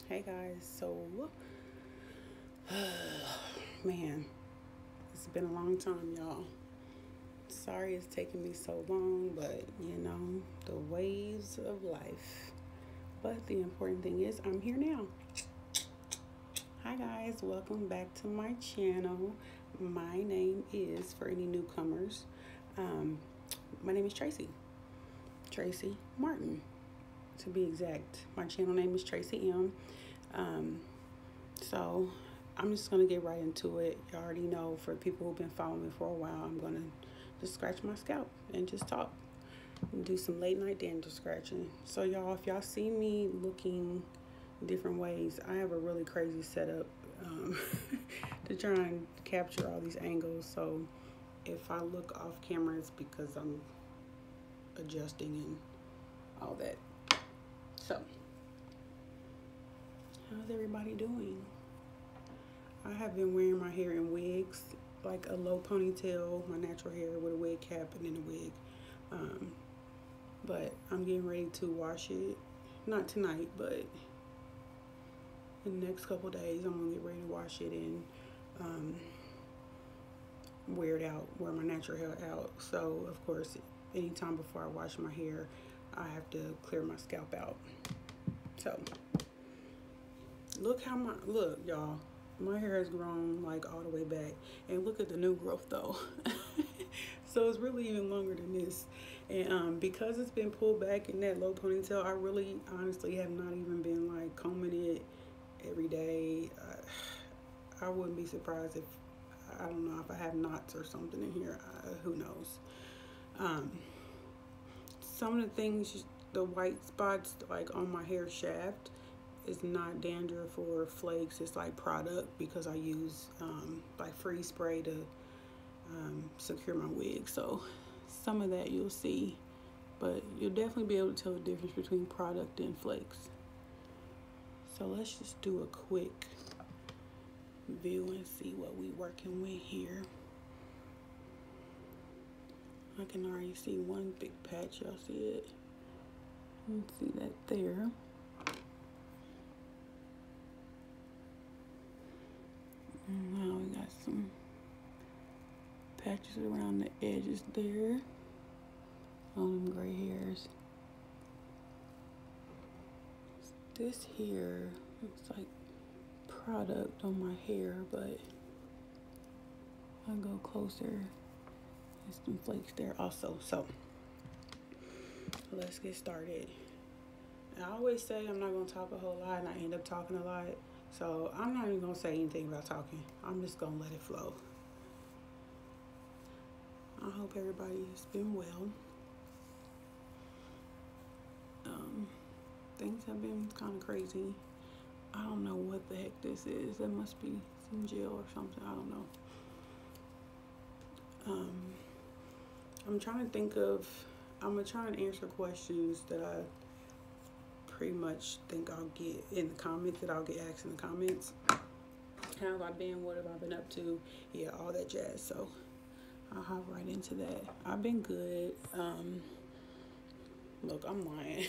Hey guys, so man, it's been a long time, y'all. Sorry it's taken me so long, but the waves of life. But the important thing is, I'm here now. Hi guys, welcome back to my channel. My name is, for any newcomers, um, my name is Tracie Martin, to be exact. My channel name is TracieM. Um, so I'm just gonna get right into it. You already know, for people who've been following me for a while, I'm gonna just scratch my scalp and just talk and do some late night dandruff scratching. So y'all, if y'all see me looking different ways, I have a really crazy setup to try and capture all these angles. So if I look off camera, it's because I'm adjusting and all that. So how's everybody doing? I have been wearing my hair in wigs, like a low ponytail, my natural hair with a wig cap and then a wig. But I'm getting ready to wash it. Not tonight, but in the next couple days, I'm gonna get ready to wash it and wear my natural hair out. So of course, anytime before I wash my hair, I have to clear my scalp out. So look, y'all. My hair has grown like all the way back, and look at the new growth though. So it's really even longer than this, and because it's been pulled back in that low ponytail, I really honestly have not even been like combing it every day. I wouldn't be surprised if, I don't know, if I have knots or something in here. Who knows? Some of the things, the white spots like on my hair shaft, is not dandruff or flakes. It's like product, because I use like freeze spray to secure my wig. So some of that you'll see, but you'll definitely be able to tell the difference between product and flakes. So let's just do a quick view and see what we working with here. I can already see one big patch. Y'all see it? You can see that there. And now we got some patches around the edges there on them gray hairs. This here looks like product on my hair, but I'll go closer. There's some flakes there also. So let's get started. I always say I'm not gonna talk a whole lot, and I end up talking a lot. So I'm not even gonna say anything about talking. I'm just gonna let it flow. I hope everybody's been well. Things have been kind of crazy. I don't know what the heck this is. That must be some gel or something. I don't know. I'm trying to think of, I'm gonna try and answer questions that I pretty much think I'll get in the comments, that I'll get asked in the comments. How have I been? What have I been up to? Yeah, all that jazz. So I'll hop right into that. I've been good. Look, I'm lying.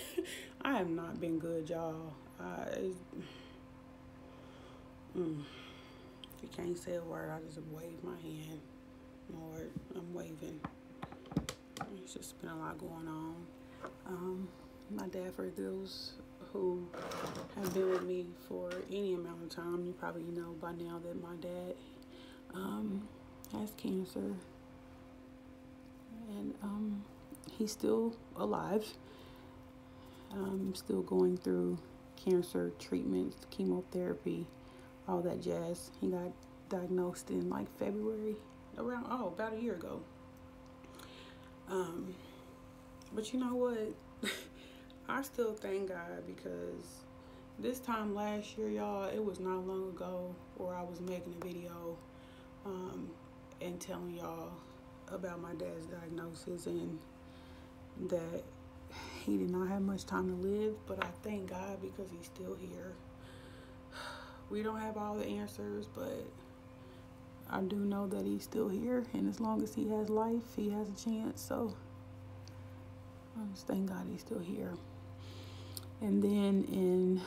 I have not been good, y'all. If you can't say a word, I just wave my hand. Lord, I'm waving. It's just been a lot going on. My dad, for those who have been with me for any amount of time, you probably know by now that my dad has cancer, and he's still alive. Still going through cancer treatments, chemotherapy, all that jazz. He got diagnosed in like February, about a year ago. But you know what? I still thank God, because this time last year, y'all, it was not long ago where I was making a video and telling y'all about my dad's diagnosis, and that he did not have much time to live. But I thank God, because he's still here. We don't have all the answers, but I do know that he's still here, and as long as he has life, he has a chance. So I just thank God he's still here. And then in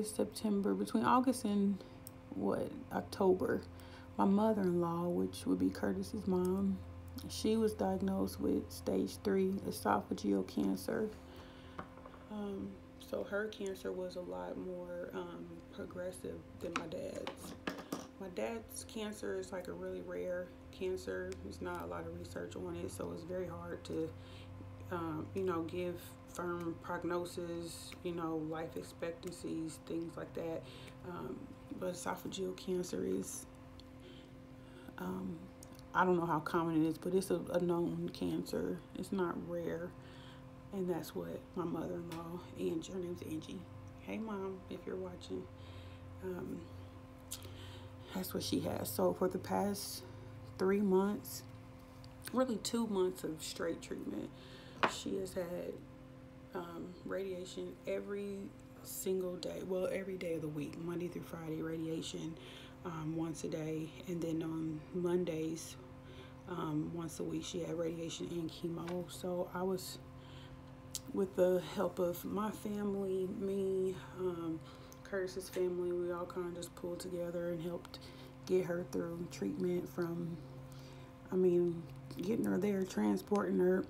September, between August and October, my mother-in-law, which would be Curtis's mom, she was diagnosed with stage 3 esophageal cancer. So her cancer was a lot more progressive than my dad's. My dad's cancer is like a really rare cancer. There's not a lot of research on it, so it's very hard to, give firm prognosis, life expectancies, things like that. But esophageal cancer is, I don't know how common it is, but it's a known cancer. It's not rare. And that's what my mother-in-law, Angie, her name's Angie. Hey, Mom, if you're watching. That's what she has. So for the past 3 months, really 2 months of straight treatment, she has had radiation every single day. Well, every day of the week, Monday through Friday, radiation once a day. And then on Mondays, once a week, she had radiation and chemo. So I was, with the help of my family, me, Curtis's family, we all kind of just pulled together and helped get her through treatment from, getting her there, transporting her.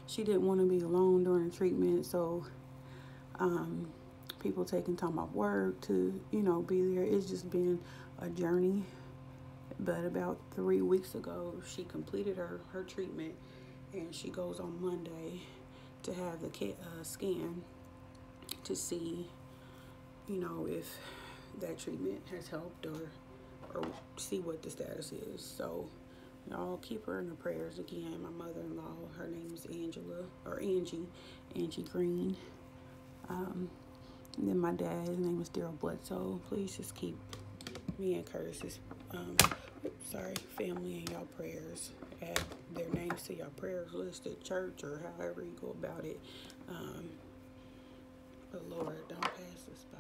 She didn't want to be alone during treatment, so people taking time off work to, be there. It's just been a journey. But about 3 weeks ago, she completed her treatment, and she goes on Monday to have the scan to see, if that treatment has helped or see what the status is. So, y'all keep her in the prayers again. My mother-in-law, her name is Angie Green. And then my dad, his name is Daryl Bledsoe. Please just keep me and Curtis's family in y'all prayers. Add their names to your prayers list at church or however you go about it. But Lord, don't pass us by.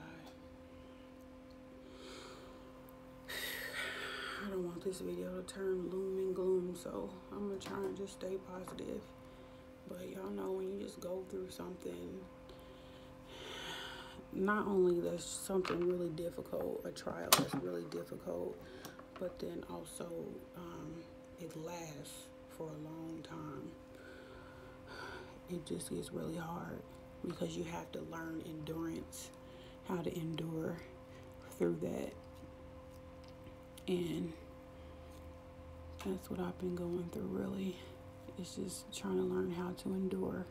I don't want this video to turn gloom and gloom, so I'm going to try and just stay positive. But y'all know when you just go through something, not only there's something really difficult, a trial that's really difficult, but then also it lasts for a long time. It just gets really hard because you have to learn endurance, how to endure through that. And that's what I've been going through, really. It's just trying to learn how to endure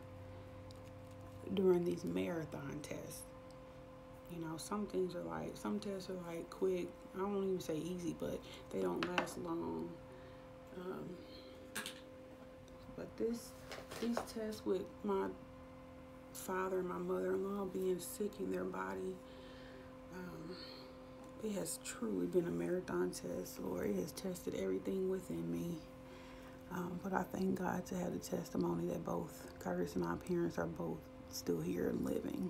during these marathon tests. Some tests are like quick. I don't even say easy, but they don't last long. But these tests with my father and my mother-in-law being sick in their body, it has truly been a marathon test, Lord. It has tested everything within me. But I thank God to have the testimony that both Curtis and our parents are both still here and living.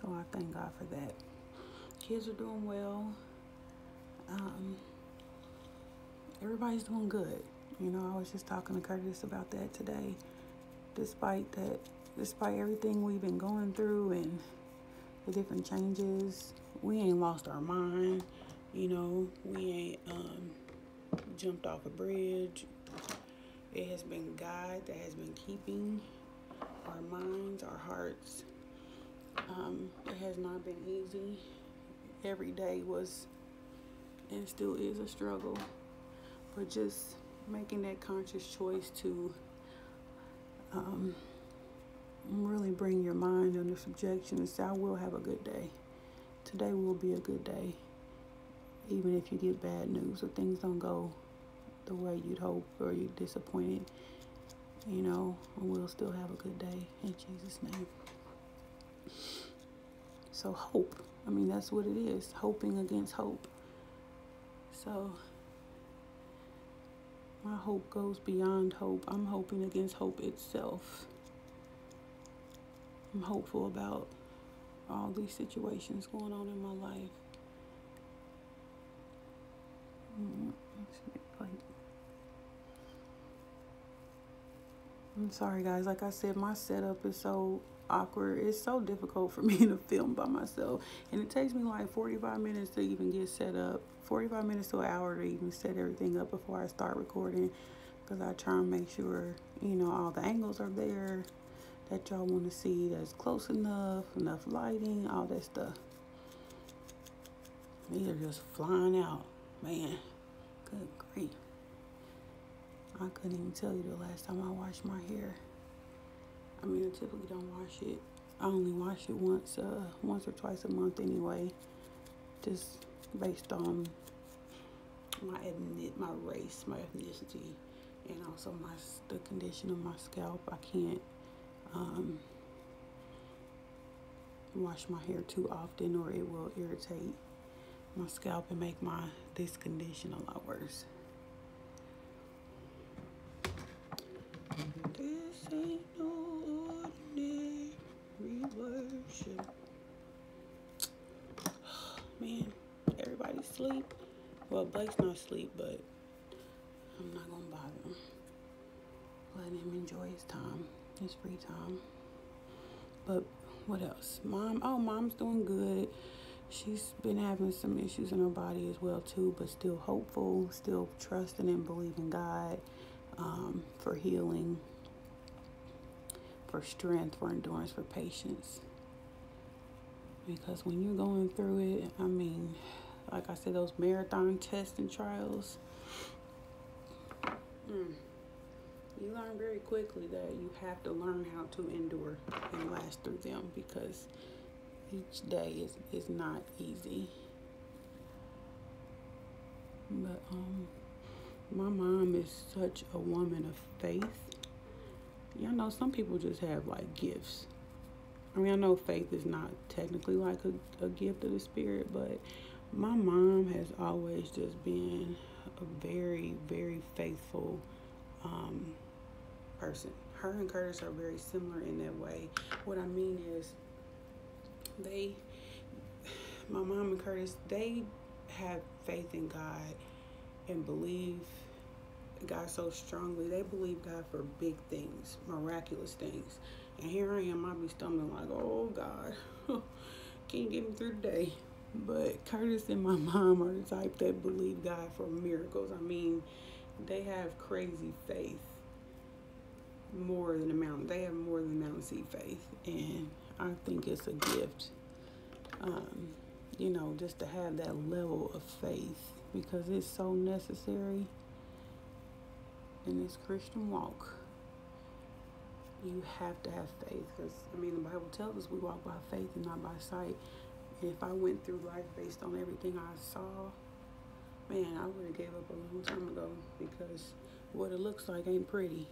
So I thank God for that. Kids are doing well. Everybody's doing good. I was just talking to Curtis about that today. Despite everything we've been going through and the different changes, we ain't lost our mind. We ain't jumped off a bridge. It has been God that has been keeping our minds, our hearts. It has not been easy. Every day was and still is a struggle. But just making that conscious choice to really bring your mind under subjection and say, I will have a good day. Today will be a good day. Even if you get bad news or things don't go the way you'd hope or you're disappointed, we'll still have a good day in Jesus' name. So hope. That's what it is. Hoping against hope. So my hope goes beyond hope. I'm hoping against hope itself. I'm hopeful about all these situations going on in my life. I'm sorry, guys. Like I said, my setup is so awkward. It's so difficult for me to film by myself. And it takes me like 45 minutes to even get set up. 45 minutes to an hour to even set everything up before I start recording. Because I try and make sure, all the angles are there that y'all want to see. That's close enough lighting, all that stuff. These are just flying out. Man, good grief. I couldn't even tell you the last time I washed my hair. I mean, I typically don't wash it. I only wash it once or twice a month anyway. Just based on my race, my ethnicity, and also the condition of my scalp. I can't wash my hair too often, or it will irritate my scalp and make this condition a lot worse. This ain't no ordinary worship. Man, everybody's asleep. Well, Blake's not asleep, but I'm not gonna bother him. Let him enjoy his time, his free time. But what else? Mom's doing good. She's been having some issues in her body as well too, but still hopeful, still trusting and believing God for healing, for strength, for endurance, for patience. Because when you're going through it, I mean, like I said, those marathon tests and trials, you learn very quickly that you have to learn how to endure and last through them, because each day is not easy. But my mom is such a woman of faith. Y'all know some people just have like gifts. I mean, I know faith is not technically like a gift of the spirit, but my mom has always just been a very, very faithful person. Her and Curtis are very similar in that way. What I mean is, my mom and Curtis, they have faith in God and believe God so strongly. They believe God for big things, miraculous things. And here I am, I be stumbling like, oh God, can you get me through the day? But Curtis and my mom are the type that believe God for miracles. I mean, they have crazy faith. They have more than a mountain sea faith. And I think it's a gift, just to have that level of faith, because it's so necessary in this Christian walk. You have to have faith, because, the Bible tells us we walk by faith and not by sight. And if I went through life based on everything I saw, man, I would have gave up a long time ago, because what it looks like ain't pretty.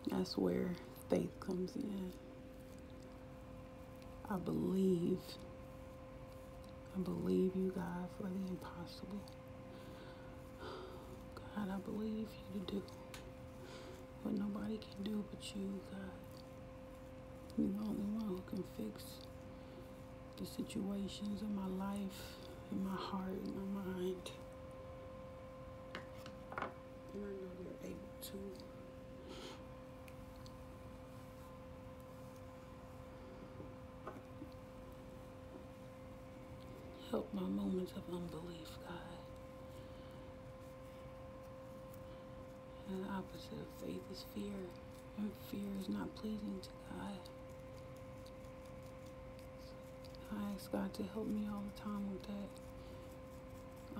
That's where faith comes in. I believe you, God, for the impossible. God, I believe you to do what nobody can do but you, God. You're the only one who can fix the situations in my life, in my heart, in my mind. And I know you're able to. Help my moments of unbelief, God. And the opposite of faith is fear. And fear is not pleasing to God. I ask God to help me all the time with that.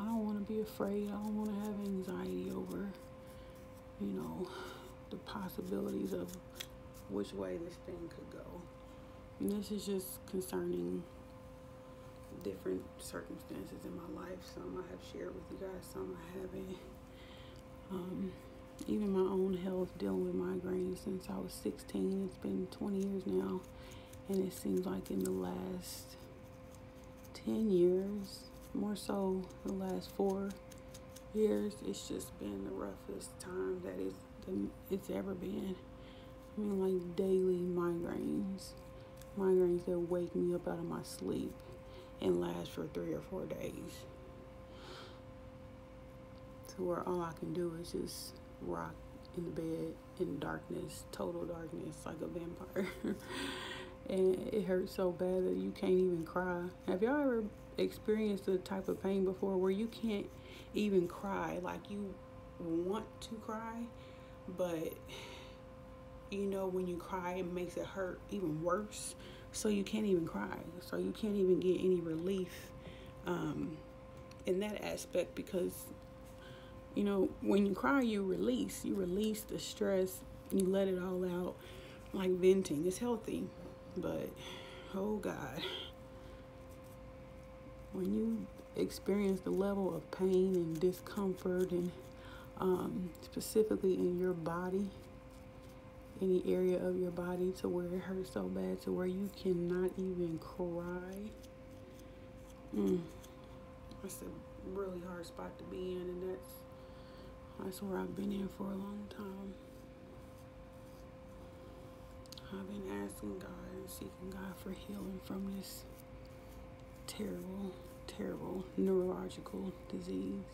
I don't want to be afraid. I don't want to have anxiety over, the possibilities of which way this thing could go. And this is just concerning different circumstances in my life. Some I have shared with you guys, some I haven't. Even my own health, dealing with migraines since I was 16. It's been 20 years now, and it seems like in the last 10 years, more so the last 4 years, it's just been the roughest time that it's ever been. Like daily migraines that wake me up out of my sleep and last for 3 or 4 days, to where all I can do is just rock in the bed in darkness, total darkness, like a vampire. And it hurts so bad that you can't even cry. Have y'all ever experienced the type of pain before where you can't even cry? Like you want to cry, but you know when you cry it makes it hurt even worse. So you can't even cry. So you can't even get any relief in that aspect, because you know when you cry you release the stress, you let it all out, like venting. It's healthy. But oh God, when you experience the level of pain and discomfort, and specifically in your body, any area of your body, to where it hurts so bad to where you cannot even cry, that's a really hard spot to be in, and that's where I've been in for a long time. I've been asking God and seeking God for healing from this terrible, terrible neurological disease.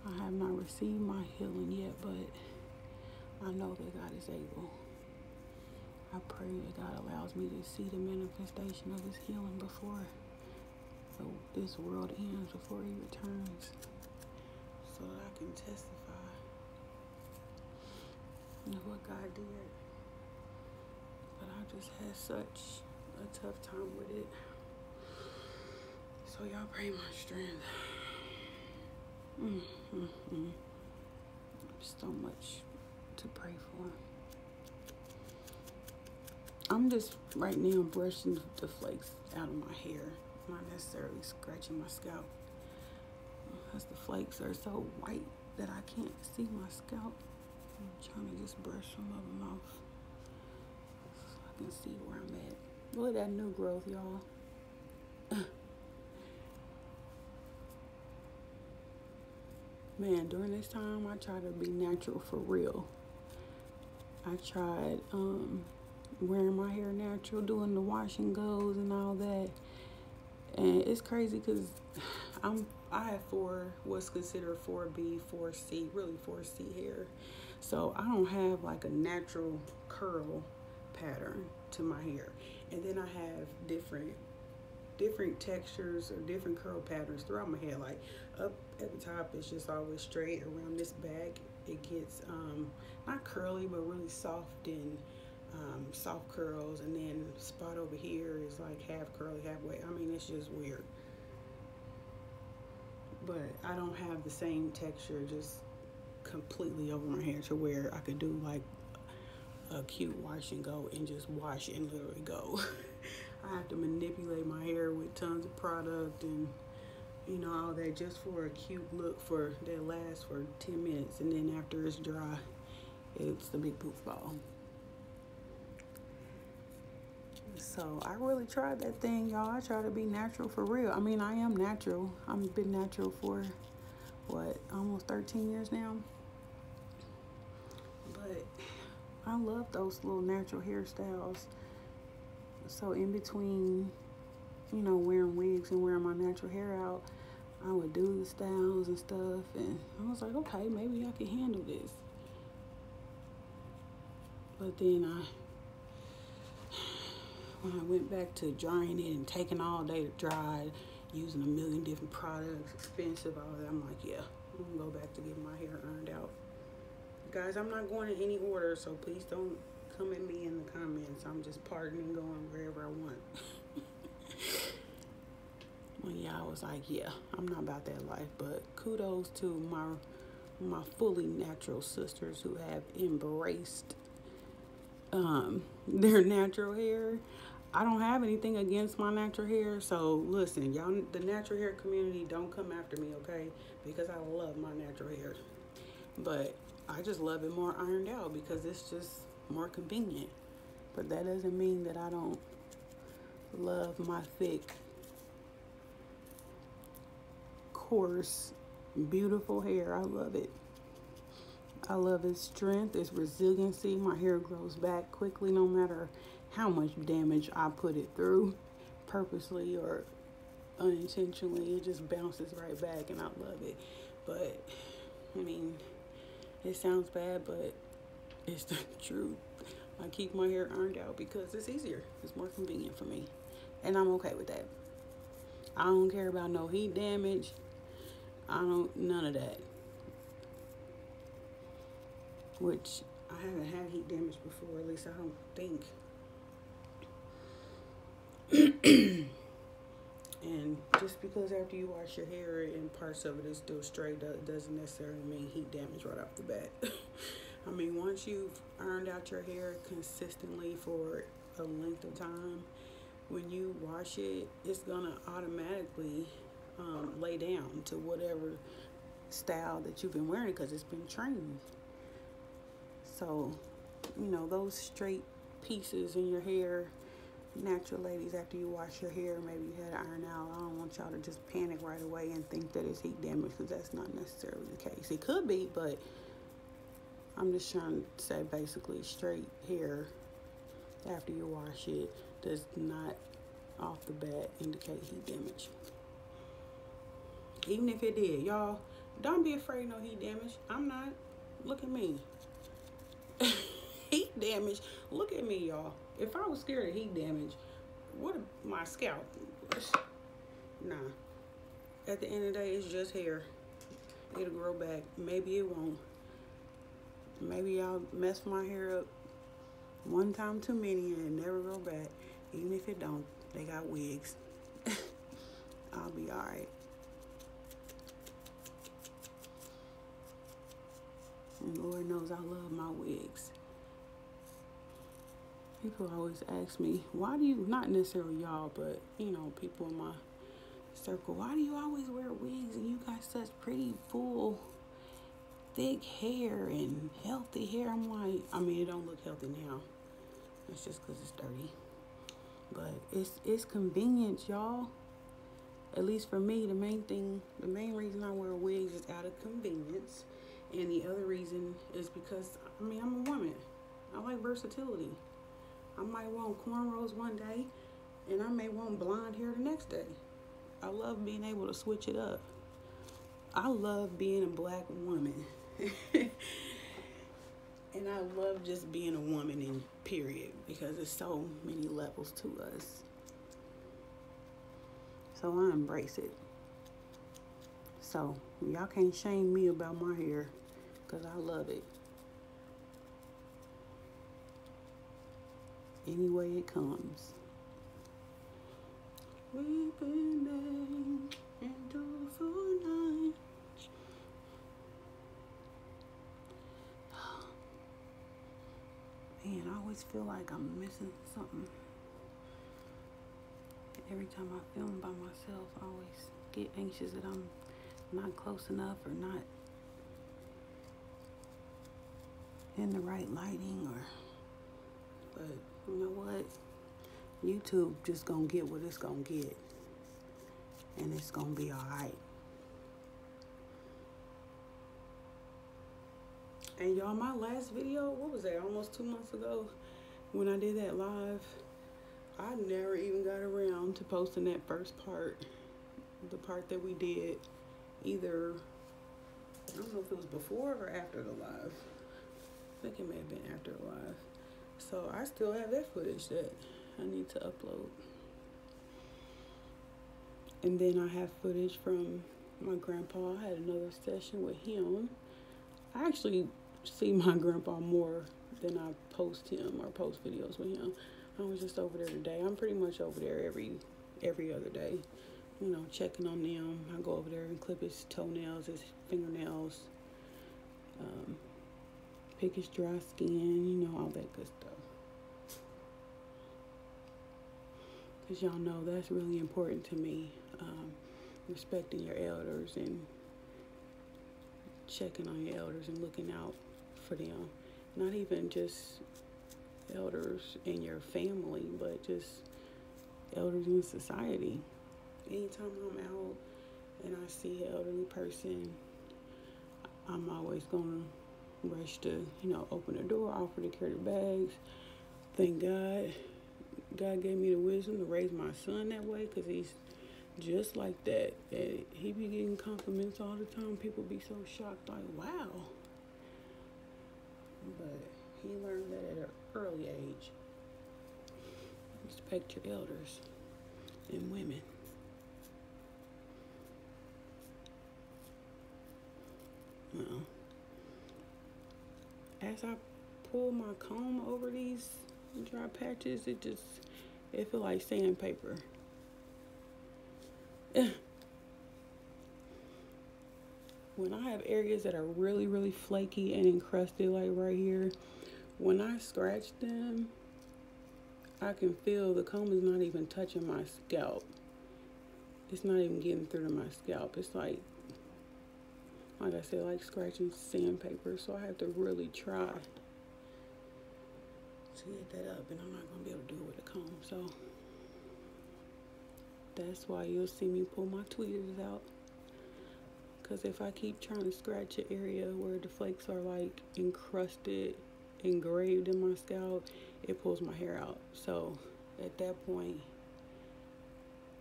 I have not received my healing yet, but I know that God is able. I pray that God allows me to see the manifestation of His healing before this world ends, before He returns, so that I can testify of what God did. But I just had such a tough time with it. So y'all pray my strength. So much to pray for. I'm just right now brushing the flakes out of my hair, not necessarily scratching my scalp, because the flakes are so white that I can't see my scalp. I'm trying to just brush some of them off so I can see where I'm at. Look at that new growth, y'all. Man, during this time, I try to be natural for real. I tried wearing my hair natural, doing the wash and goes and all that. And it's crazy because I have what's considered 4B, 4C, really 4C hair. So I don't have like a natural curl pattern to my hair. And then I have different textures or different curl patterns throughout my hair. Like up at the top, it's just always straight. Around this back, it gets not curly, but really soft and soft curls. And then spot over here is like half curly, halfway. I mean, it's just weird. But I don't have the same texture just completely over my hair to where I could do like a cute wash and go and just wash and literally go. I have to manipulate my hair with tons of product and all that just for a cute look that lasts for 10 minutes, and then after it's dry, it's the big poof ball. So I really tried that thing, y'all. I try to be natural for real. I mean, I am natural. I've been natural for almost 13 years now. But I love those little natural hairstyles. So in between, wearing wigs and wearing my natural hair out, I would do the styles and stuff, and I was like, okay, maybe I can handle this. But then when I went back to drying it and taking all day to dry, using a million different products, expensive, all that, I'm like, yeah, I'm gonna go back to get my hair ironed out. Guys, I'm not going in any order, so please don't come at me in the comments. I'm just partying and going wherever I want. Well, yeah, I was like, yeah, I'm not about that life. But kudos to my fully natural sisters who have embraced their natural hair. I don't have anything against my natural hair. So listen, y'all, the natural hair community, don't come after me, okay? Because I love my natural hair. But I just love it more ironed out because it's just more convenient. But that doesn't mean that I don't love my thick, coarse, beautiful hair. I love it. I love its strength, its resiliency. My hair grows back quickly no matter how much damage I put it through, purposely or unintentionally. It just bounces right back, and I love it. But I mean, It sounds bad, but it's the truth. I keep my hair ironed out because it's easier. It's more convenient for me. And I'm okay with that. I don't care about no heat damage. None of that. Which I haven't had heat damage before, at least I don't think. And just because after you wash your hair and parts of it is still straight doesn't necessarily mean heat damage right off the bat. I mean, once you've ironed out your hair consistently for a length of time, when you wash it, it's gonna automatically lay down to whatever style that you've been wearing because it's been trained. So, those straight pieces in your hair, natural ladies, after you wash your hair, maybe you had to iron out. I don't want y'all to just panic right away and think that it's heat damage because that's not necessarily the case. It could be, but I'm just trying to say basically straight hair after you wash it does not off the bat indicate heat damage. Even if it did, y'all, don't be afraid no heat damage. I'm not. Look at me. Heat damage. Look at me, y'all. If I was scared of heat damage, what my scalp? Nah. At the end of the day, it's just hair. It'll grow back. Maybe it won't. Maybe I'll mess my hair up one time too many and it never grow back. Even if it don't, they got wigs. I'll be alright. And Lord knows I love my wigs. People always ask me, why do you, not necessarily y'all, but, people in my circle, why do you always wear wigs and you got such pretty, full, thick hair and healthy hair? I'm like, it don't look healthy now. It's just because it's dirty. But it's convenient, y'all. At least for me, the main reason I wear wigs is out of convenience. And the other reason is because, I'm a woman. I like versatility. I might want cornrows one day, and I may want blonde hair the next day. I love being able to switch it up. I love being a black woman. And I love just being a woman in period because there's so many levels to us. So I embrace it. So y'all can't shame me about my hair because I love it. Any way it comes. We've been there into the night. Man, I always feel like I'm missing something. Every time I film by myself, I always get anxious that I'm not close enough or not in the right lighting but you know what? YouTube just gonna get what it's gonna get. And it's gonna be alright. And y'all, my last video, what was that? Almost 2 months ago when I did that live, I never even got around to posting that first part. The part that we did either, I don't know if it was before or after the live. I think it may have been after the live. So I still have that footage that I need to upload. And then I have footage from my grandpa. I had another session with him. I actually see my grandpa more than I post him or post videos with him. I was just over there today. I'm pretty much over there every other day. Checking on them. I go over there and clip his toenails, his fingernails, pick his dry skin, all that good stuff. Because y'all know that's really important to me. Respecting your elders and checking on your elders and looking out for them. Not even just elders in your family, but just elders in society. Anytime I'm out and I see an elderly person, I'm always going to rush to, open the door, offer to carry the bags. Thank God. God gave me the wisdom to raise my son that way because he's just like that. And he be getting compliments all the time. People be so shocked, like, wow. but he learned that at an early age. Respect your elders and women. Well, as I pull my comb over these dry patches, it feel like sandpaper. When I have areas that are really, really flaky and encrusted, like right here, when I scratch them, I can feel the comb is not even touching my scalp. It's not even getting through to my scalp. It's like I said, like scratching sandpaper. So I have to really try to get that up, and I'm not going to be able to do it with a comb. So that's why you'll see me pull my tweezers out. Because if I keep trying to scratch an area where the flakes are like encrusted, engraved in my scalp, it pulls my hair out. So at that point,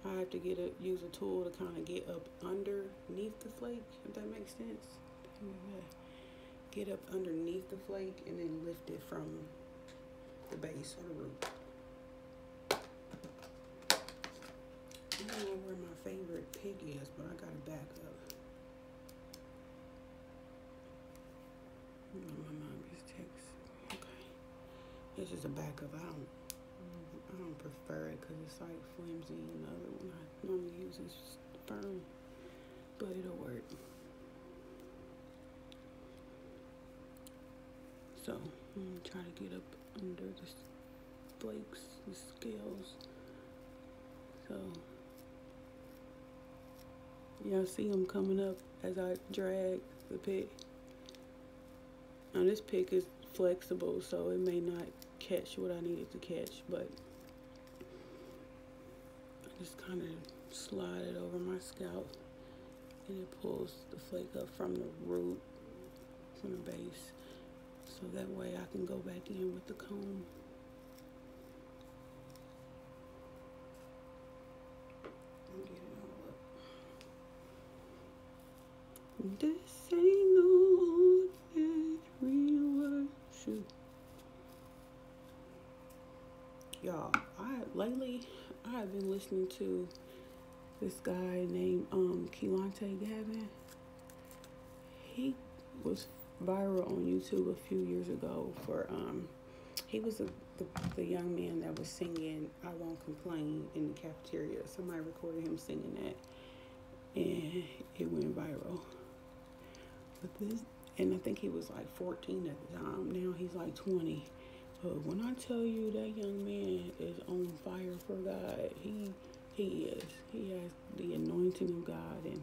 I have to use a tool to kind of get up underneath the flake, if that makes sense. Get up underneath the flake and then lift it from the base or the root. I don't know where my favorite pick is, but I gotta back up. My mom just texts. Okay. This is a backup. I don't prefer it because it's like flimsy, and the other one I normally use is firm, but it'll work. So I'm gonna try to get up under the flakes, the scales. So y'all see them coming up as I drag the pick. Now this pick is flexible, so it may not catch what I need it to catch, but I just kind of slide it over my scalp, and it pulls the flake up from the root, from the base, so that way I can go back in with the comb. And get it all up. This ain't no ordinary worship. Y'all, lately I have been listening to this guy named Keelante Gavin. He was viral on YouTube a few years ago for he was the young man that was singing "I Won't Complain" in the cafeteria. Somebody recorded him singing that, and it went viral. And I think he was like 14 at the time. Now he's like 20. But when I tell you that young man is on fire for God, he is. He has the anointing of God, and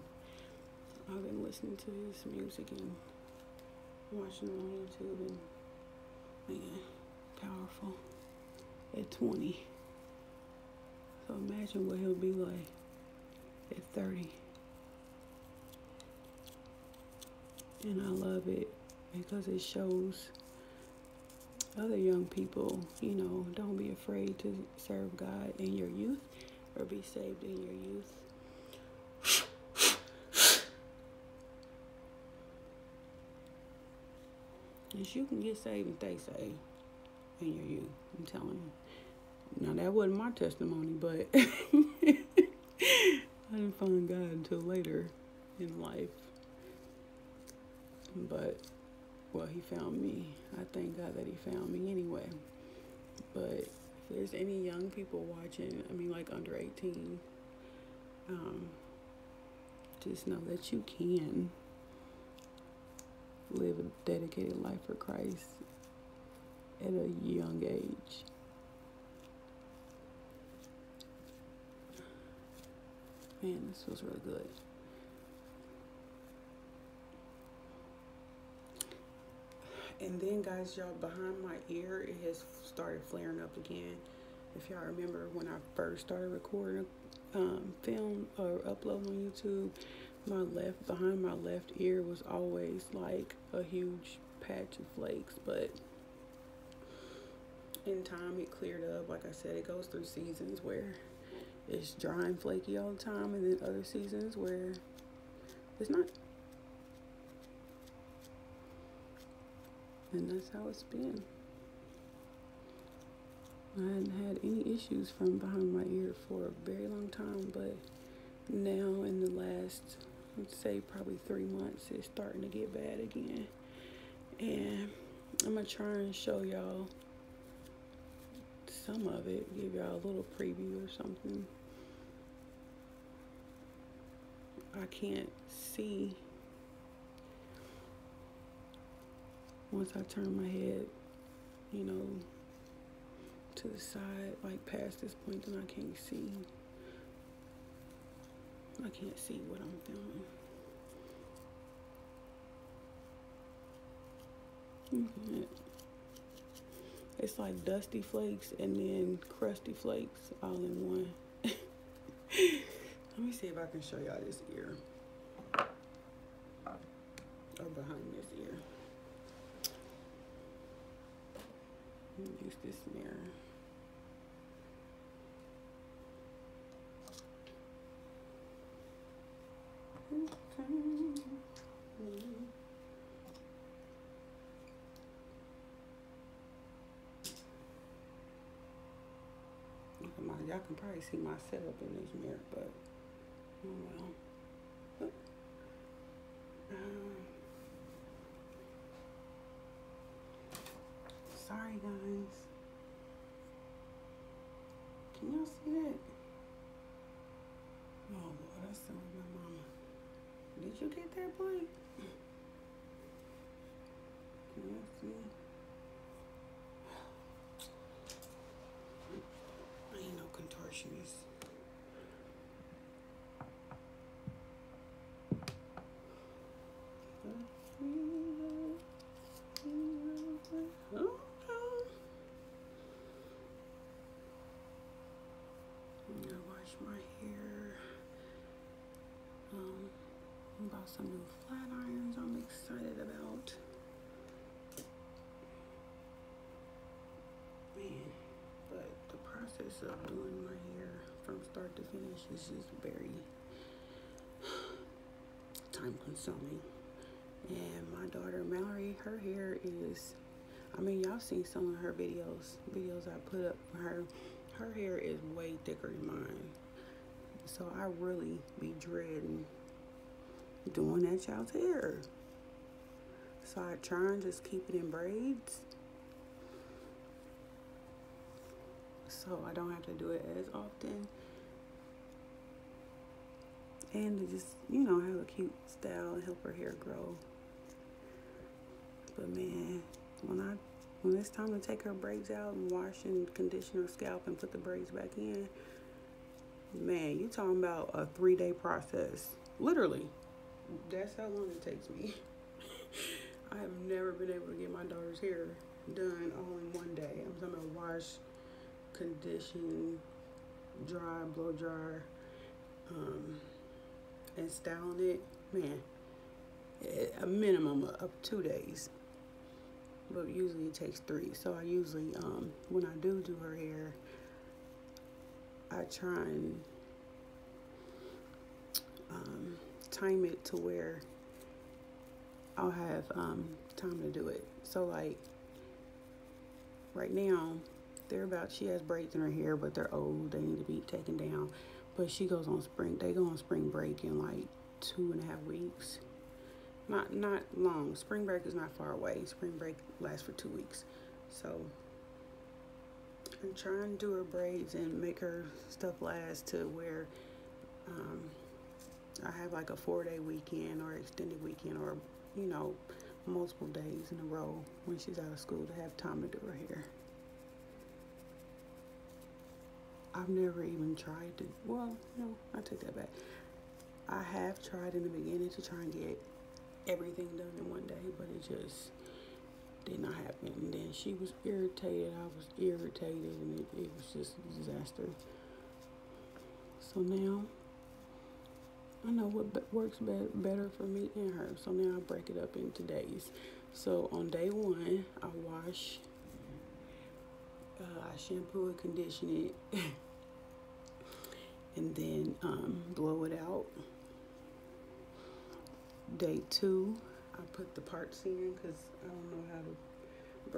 I've been listening to his music and watching him on YouTube, and man, powerful at 20. So imagine what he'll be like at 30. And I love it because it shows other young people, don't be afraid to serve God in your youth or be saved in your youth. And you can get saved and stay saved in your youth, I'm telling you. Now, that wasn't my testimony, but I didn't find God until later in life. But, well, he found me. I thank God that he found me anyway. But if there's any young people watching, like under 18, just know that you can live a dedicated life for Christ at a young age. Man, this feels really good. And then, guys, y'all, behind my ear, it has started flaring up again. If y'all remember when I first started recording film or uploading on YouTube, behind my left ear was always like a huge patch of flakes. But in time, it cleared up. Like I said, it goes through seasons where it's dry and flaky all the time, and then other seasons where it's not. And that's how it's been. I hadn't had any issues from behind my ear for a very long time, but now in the last, let's say probably 3 months, it's starting to get bad again. And I'm gonna try and show y'all some of it, give y'all a little preview or something. I can't see once I turn my head, you know, to the side, like past this point, then I can't see. I can't see what I'm doing. It's like Dusty Flakes and then Crusty Flakes all in one. Let me see if I can show y'all this ear. Or behind this ear. Let me use this mirror. Y'all can probably see my setup in this mirror, but oh well. Sorry guys. Can y'all see that? Oh Lord, that's so my mama. Did you get that boy? Can y'all see? I ain't no contortionist. My hair. About some new flat irons I'm excited about. Man, but the process of doing my hair from start to finish is just very time consuming. And my daughter Mallory, her hair is, I mean, y'all seen some of her videos I put up for her. Her hair is way thicker than mine. So I really be dreading doing that child's hair. So I try and just keep it in braids, so I don't have to do it as often. And to just, you know, have a cute style and help her hair grow. But man, when it's time to take her braids out and wash and condition her scalp and put the braids back in, man, you talking about a 3-day process. Literally. That's how long it takes me. I have never been able to get my daughter's hair done all in one day. I'm talking about wash, condition, dry, blow dry, and styling it. Man, a minimum of 2 days. But usually it takes 3. So I usually, when I do her hair, I try and time it to where I'll have time to do it. So like right now, she has braids in her hair, but they're old. They need to be taken down. But they go on spring break in like 2.5 weeks. Not long. Spring break is not far away. Spring break lasts for 2 weeks. So I'm trying to do her braids and make her stuff last to where I have like a 4-day weekend or extended weekend, or, you know, multiple days in a row when she's out of school to have time to do her hair. I've never even tried to, well, no, I take that back. I have tried in the beginning to try and get everything done in one day, but it just did not happen. And then she was irritated, I was irritated, and it was just a disaster. So now I know what works better for me and her. So now I break it up into days. So on day 1, I wash, I shampoo and condition it, and then blow it out. Day 2, I put the parts in because I don't know how to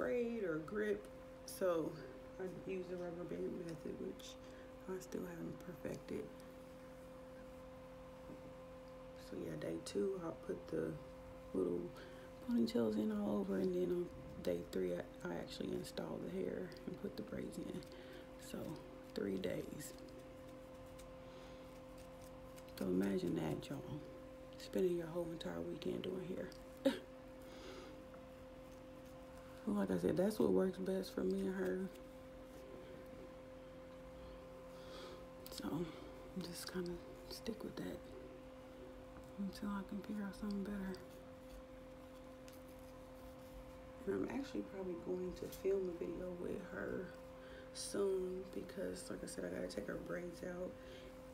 braid or grip. So I use the rubber band method, which I still haven't perfected. So yeah, day 2, I'll put the little ponytails in all over, and then on day 3, I actually install the hair and put the braids in. So 3 days. So imagine that, y'all. Spending your whole entire weekend doing hair. Well, like I said, that's what works best for me and her. So I'm just kind of stick with that until I can figure out something better. And I'm actually probably going to film a video with her soon because, like I said, I gotta take her braids out,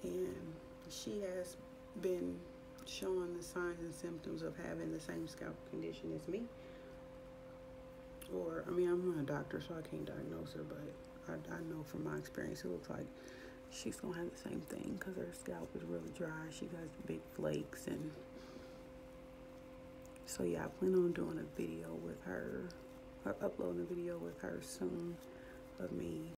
and she has been showing the signs and symptoms of having the same scalp condition as me. Or, I mean, I'm not a doctor, so I can't diagnose her, but I know from my experience it looks like she's gonna have the same thing because her scalp is really dry. She has big flakes, and so yeah, I plan on doing a video with her, or uploading a video with her soon of me